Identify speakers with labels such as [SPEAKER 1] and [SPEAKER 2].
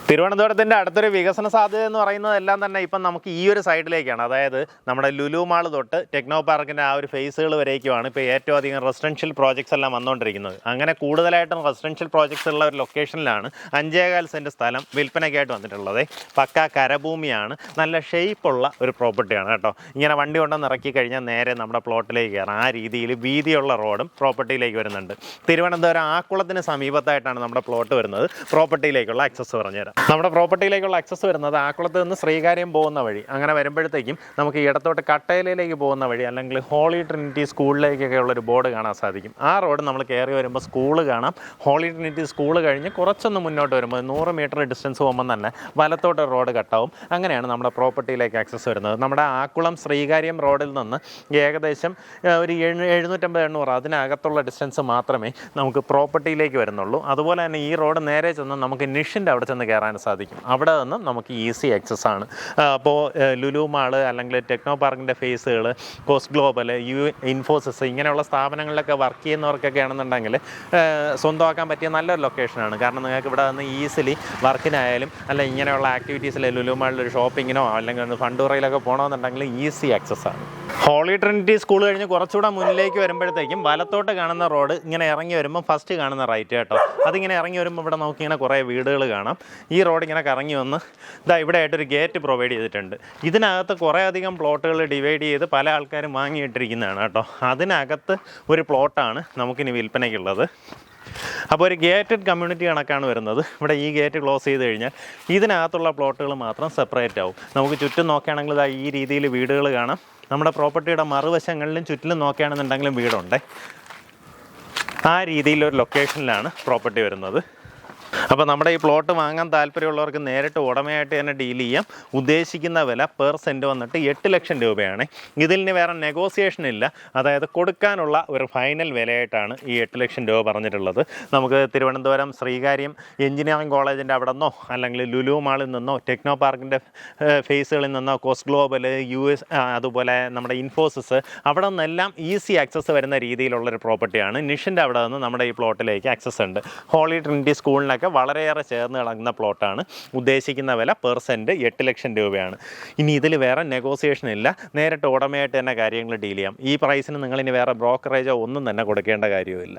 [SPEAKER 1] തിരുവനന്തപുരത്തിൻ്റെ അടുത്തൊരു വികസന സാധ്യത എന്ന് പറയുന്നതെല്ലാം തന്നെ ഇപ്പം നമുക്ക് ഈ ഒരു സൈഡിലേക്കാണ്. അതായത് നമ്മുടെ ലുലു മാൾ തൊട്ട് ടെക്നോ പാർക്കിൻ്റെ ആ ഒരു ഫേസുകൾ വരേക്കുമാണ് ഇപ്പോൾ ഏറ്റവും അധികം റെസിഡൻഷ്യൽ പ്രോജക്ട്സ് എല്ലാം വന്നുകൊണ്ടിരിക്കുന്നത്. അങ്ങനെ കൂടുതലായിട്ടും റെസിഡൻഷ്യൽ പ്രോജക്ട്സ് ഉള്ള ഒരു ലൊക്കേഷനിലാണ് 5.25 സെൻറ്റ് സ്ഥലം വിൽപ്പനയ്ക്കായിട്ട് വന്നിട്ടുള്ളത്. പക്ക കരഭൂമിയാണ്, നല്ല ഷേപ്പുള്ള ഒരു പ്രോപ്പർട്ടിയാണ് കേട്ടോ. ഇങ്ങനെ വണ്ടി കൊണ്ടൊന്ന് ഇറക്കി കഴിഞ്ഞാൽ നേരെ നമ്മുടെ പ്ലോട്ടിലേക്ക് കയറാം. ആ രീതിയിൽ വീതിയുള്ള റോഡും പ്രോപ്പർട്ടിയിലേക്ക് വരുന്നുണ്ട്. തിരുവനന്തപുരം ആക്കുളത്തിന് സമീപത്തായിട്ടാണ് നമ്മുടെ പ്ലോട്ട് വരുന്നത്. പ്രോപ്പർട്ടിയിലേക്കുള്ള ആക്സസ് പറഞ്ഞുതരാം. നമ്മുടെ പ്രോപ്പർട്ടിയിലേക്കുള്ള ആക്സസ് വരുന്നത് ആക്കുളത്ത് നിന്ന് ശ്രീകാര്യം പോകുന്ന വഴി. അങ്ങനെ വരുമ്പോഴത്തേക്കും നമുക്ക് ഇടത്തോട്ട് കട്ടയിലേക്ക് പോകുന്ന വഴി അല്ലെങ്കിൽ ഹോളി ട്രിനിറ്റി സ്കൂളിലേക്കൊക്കെ ഉള്ളൊരു ബോർഡ് കാണാൻ സാധിക്കും. ആ റോഡ് നമ്മൾ കയറി വരുമ്പോൾ സ്കൂൾ കാണാം. ഹോളി ട്രിനിറ്റി സ്കൂൾ കഴിഞ്ഞ് കുറച്ചൊന്ന് മുന്നോട്ട് വരുമ്പോൾ 100 മീറ്റർ ഡിസ്റ്റൻസ് പോകുമ്പോൾ തന്നെ വലത്തോട്ട് റോഡ് കട്ടാവും. അങ്ങനെയാണ് നമ്മുടെ പ്രോപ്പർട്ടിയിലേക്ക് ആക്സസ് വരുന്നത്. നമ്മുടെ ആക്കുളം ശ്രീകാര്യം റോഡിൽ നിന്ന് ഏകദേശം ഒരു 750-800 അതിനകത്തുള്ള ഡിസ്റ്റൻസ് മാത്രമേ നമുക്ക് പ്രോപ്പർട്ടിയിലേക്ക് വരുന്നുള്ളൂ. അതുപോലെ തന്നെ ഈ റോഡ് നേരെ ചെന്ന് നമുക്ക് നിഷിൻ്റെ അവിടെ ചെന്ന് കയറാൻ സാധിക്കും. അവിടെ നിന്ന് നമുക്ക് ഈസി ആക്സസ് ആണ്. അപ്പോൾ ലുലു മാള് അല്ലെങ്കിൽ ടെക്നോ പാർക്കിൻ്റെ ഫേസുകൾ, കോസ്റ്റ് ഗ്ലോബൽ, ഇൻഫോസിസ് ഇങ്ങനെയുള്ള സ്ഥാപനങ്ങളിലൊക്കെ വർക്ക് ചെയ്യുന്നവർക്കൊക്കെ ആണെന്നുണ്ടെങ്കിൽ സ്വന്തമാക്കാൻ പറ്റിയ നല്ലൊരു ലൊക്കേഷനാണ്. കാരണം നിങ്ങൾക്ക് ഇവിടെ നിന്ന് ഈസിലി വർക്കിനായാലും അല്ല ഇങ്ങനെയുള്ള ആക്ടിവിറ്റീസിൽ ലുലു മാളിൽ ഒരു ഷോപ്പിങ്ങിനോ അല്ലെങ്കിൽ ഫണ്ടുറയിലൊക്കെ പോകണമെന്നുണ്ടെങ്കിൽ ഈസി ആക്സസ് ആണ്. ഹോളി ട്രിനിറ്റി സ്കൂൾ കഴിഞ്ഞ് കുറച്ചുകൂടെ മുന്നിലേക്ക് വരുമ്പോഴത്തേക്കും വലത്തോട്ട് കാണുന്ന റോഡ് ഇങ്ങനെ ഇറങ്ങി വരുമ്പോൾ ഫസ്റ്റ് കാണുന്ന റൈറ്റ് കേട്ടോ. അതിങ്ങനെ ഇറങ്ങി വരുമ്പോൾ ഇവിടെ നോക്കിങ്ങനെ കുറേ വീടുകൾ കാണാം. ഈ റോഡ് ഇങ്ങനെ കറങ്ങി വന്ന് ഇവിടെ ആയിട്ടൊരു ഗേറ്റ് പ്രൊവൈഡ് ചെയ്തിട്ടുണ്ട്. ഇതിനകത്ത് കുറേ അധികം പ്ലോട്ടുകൾ ഡിവൈഡ് ചെയ്ത് പല ആൾക്കാരും വാങ്ങിയിട്ടിരിക്കുന്നതാണ് കേട്ടോ. അതിനകത്ത് ഒരു പ്ലോട്ടാണ് നമുക്കിനി വിൽപ്പനയ്ക്കുള്ളത്. അപ്പോൾ ഒരു ഗേറ്റഡ് കമ്മ്യൂണിറ്റി കണക്കാണ് വരുന്നത്. ഇവിടെ ഈ ഗേറ്റ് ക്ലോസ് ചെയ്ത് കഴിഞ്ഞാൽ ഇതിനകത്തുള്ള പ്ലോട്ടുകൾ മാത്രം സെപ്പറേറ്റ് ആവും. നമുക്ക് ചുറ്റും നോക്കുകയാണെങ്കിൽ ഈ രീതിയിൽ വീടുകൾ കാണാം. നമ്മുടെ പ്രോപ്പർട്ടിയുടെ മറുവശങ്ങളിലും ചുറ്റിലും നോക്കുകയാണെന്നുണ്ടെങ്കിലും വീടുണ്ട്. ആ രീതിയിലൊരു ലൊക്കേഷനിലാണ് പ്രോപ്പർട്ടി വരുന്നത്. അപ്പോൾ നമ്മുടെ ഈ പ്ലോട്ട് വാങ്ങാൻ താല്പര്യമുള്ളവർക്ക് നേരിട്ട് ഉടമയായിട്ട് തന്നെ ഡീൽ ചെയ്യാം. ഉദ്ദേശിക്കുന്ന വില പെർ സെൻറ്റ് വന്നിട്ട് 8 ലക്ഷം രൂപയാണ്. ഇതിന് വേറെ നെഗോസിയേഷൻ ഇല്ല. അതായത് കൊടുക്കാനുള്ള ഒരു ഫൈനൽ വിലയായിട്ടാണ് ഈ 8 ലക്ഷം രൂപ പറഞ്ഞിട്ടുള്ളത്. നമുക്ക് തിരുവനന്തപുരം ശ്രീകാര്യം എഞ്ചിനീയറിംഗ് കോളേജിൻ്റെ അവിടെ നിന്നോ അല്ലെങ്കിൽ ലുലു മാളിൽ നിന്നോ ടെക്നോ പാർക്കിൻ്റെ ഫേസുകളിൽ നിന്നോ കോസ്റ്റ് ഗ്ലോബൽ, അതുപോലെ നമ്മുടെ ഇൻഫോസിസ് അവിടെ നിന്നെല്ലാം ഈസി ആക്സസ് വരുന്ന രീതിയിലുള്ളൊരു പ്രോപ്പർട്ടിയാണ്. നിഷിൻ്റെ അവിടെ നിന്ന് നമ്മുടെ ഈ പ്ലോട്ടിലേക്ക് ആക്സസ് ഉണ്ട്. ഹോളി ട്രിനിറ്റി സ്കൂളിനൊക്കെ വളരെയേറെ ചേർന്ന് കിടക്കുന്ന പ്ലോട്ടാണ്. ഉദ്ദേശിക്കുന്ന വില പെർ സെൻറ്റ് 8 ലക്ഷം രൂപയാണ്. ഇനി ഇതിൽ വേറെ നെഗോസിയേഷൻ ഇല്ല. നേരിട്ട് ഉടമയായിട്ട് തന്നെ കാര്യങ്ങൾ ഡീൽ ചെയ്യാം. ഈ പ്രൈസിന് നിങ്ങളിനി വേറെ ബ്രോക്കറേജോ ഒന്നും തന്നെ കൊടുക്കേണ്ട കാര്യമില്ല.